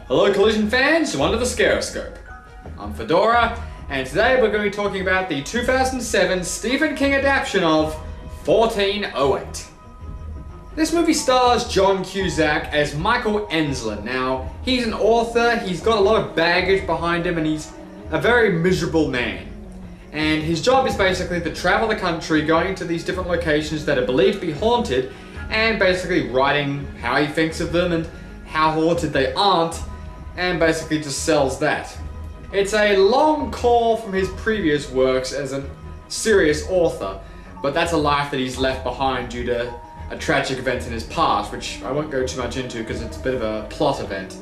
Hello Collision fans, welcome to the Scaroscope. I'm Fedora, and today we're going to be talking about the 2007 Stephen King adaptation of 1408. This movie stars John Cusack as Michael Enslin. Now, he's an author, he's got a lot of baggage behind him, and he's a very miserable man. And his job is basically to travel the country, going to these different locations that are believed to be haunted, and basically writing how he thinks of them and how haunted they aren't, and basically just sells that. It's a long call from his previous works as a serious author, but that's a life that he's left behind due to a tragic event in his past, which I won't go too much into because it's a bit of a plot event.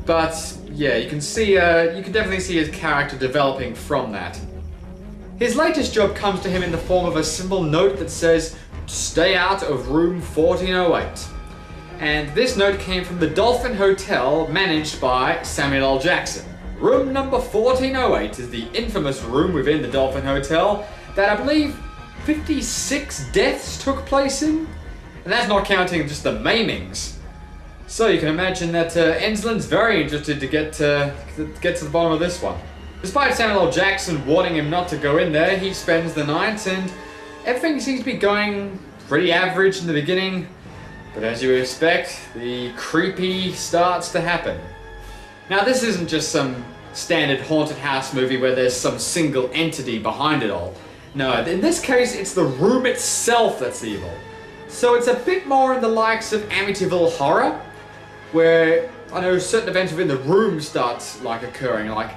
But yeah, you can definitely see his character developing from that. His latest job comes to him in the form of a simple note that says, "Stay out of room 1408. And this note came from the Dolphin Hotel managed by Samuel L. Jackson. Room number 1408 is the infamous room within the Dolphin Hotel that I believe 56 deaths took place in. And that's not counting just the maimings. So you can imagine that Enslin's very interested to get to the bottom of this one. Despite Samuel L. Jackson warning him not to go in there, he spends the night and everything seems to be going pretty average in the beginning. But as you would expect, the creepy starts to happen. Now this isn't just some standard haunted house movie where there's some single entity behind it all. No, in this case it's the room itself that's evil. So it's a bit more in the likes of Amityville Horror, where I know certain events within the room starts occurring, like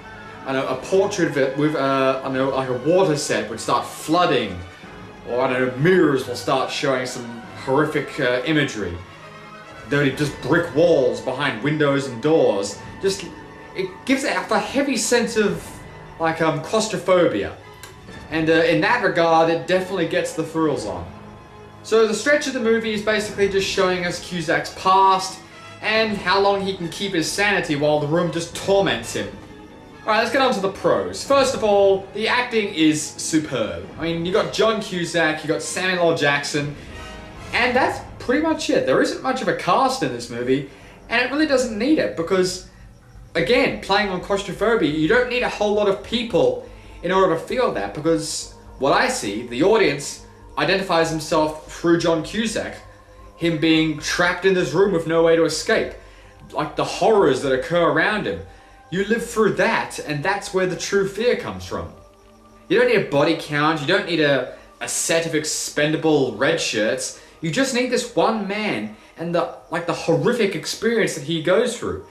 I know a portrait of it with like a water set would start flooding, or I know mirrors will start showing some horrific imagery. There are just brick walls behind windows and doors. Just it gives it a heavy sense of claustrophobia, and in that regard, it definitely gets the thrills on. So the stretch of the movie is basically just showing us Cusack's past and how long he can keep his sanity while the room just torments him. Alright, let's get on to the pros. First of all, the acting is superb. I mean, you got John Cusack, you got Samuel L. Jackson, and that's pretty much it. There isn't much of a cast in this movie, and it really doesn't need it because, again, playing on claustrophobia, you don't need a whole lot of people in order to feel that, because what I see, the audience identifies himself through John Cusack, him being trapped in this room with no way to escape, like the horrors that occur around him. You live through that, and that's where the true fear comes from. You don't need a body count, you don't need a set of expendable red shirts. You just need this one man and the horrific experience that he goes through.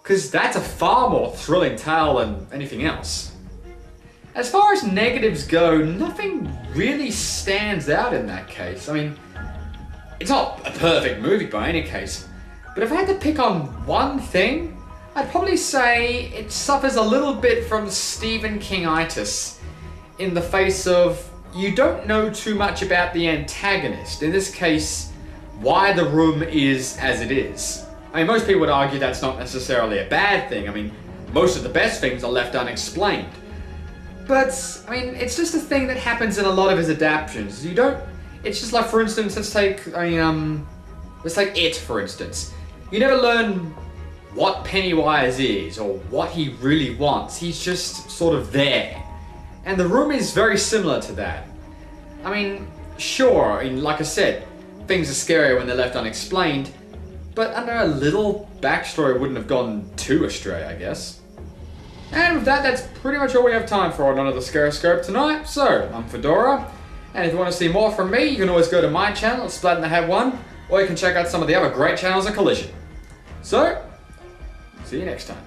Because that's a far more thrilling tale than anything else. As far as negatives go, nothing really stands out in that case. I mean, it's not a perfect movie by any case, but if I had to pick on one thing, I'd probably say it suffers a little bit from Stephen King-itis in the face of you don't know too much about the antagonist, in this case, why the room is as it is. I mean, most people would argue that's not necessarily a bad thing. I mean, most of the best things are left unexplained. But, I mean, it's just a thing that happens in a lot of his adaptations. It's just like, for instance, let's take It, for instance. You never learn what Pennywise is or what he really wants. He's just sort of there. And the room is very similar to that. I mean, sure, like I said, things are scarier when they're left unexplained, but under a little backstory wouldn't have gone too astray, I guess. And with that, that's pretty much all we have time for on Another Scaroscope tonight. So, I'm Fedora, and if you want to see more from me, you can always go to my channel, Splat in the Head 1, or you can check out some of the other great channels at Collision. So, see you next time.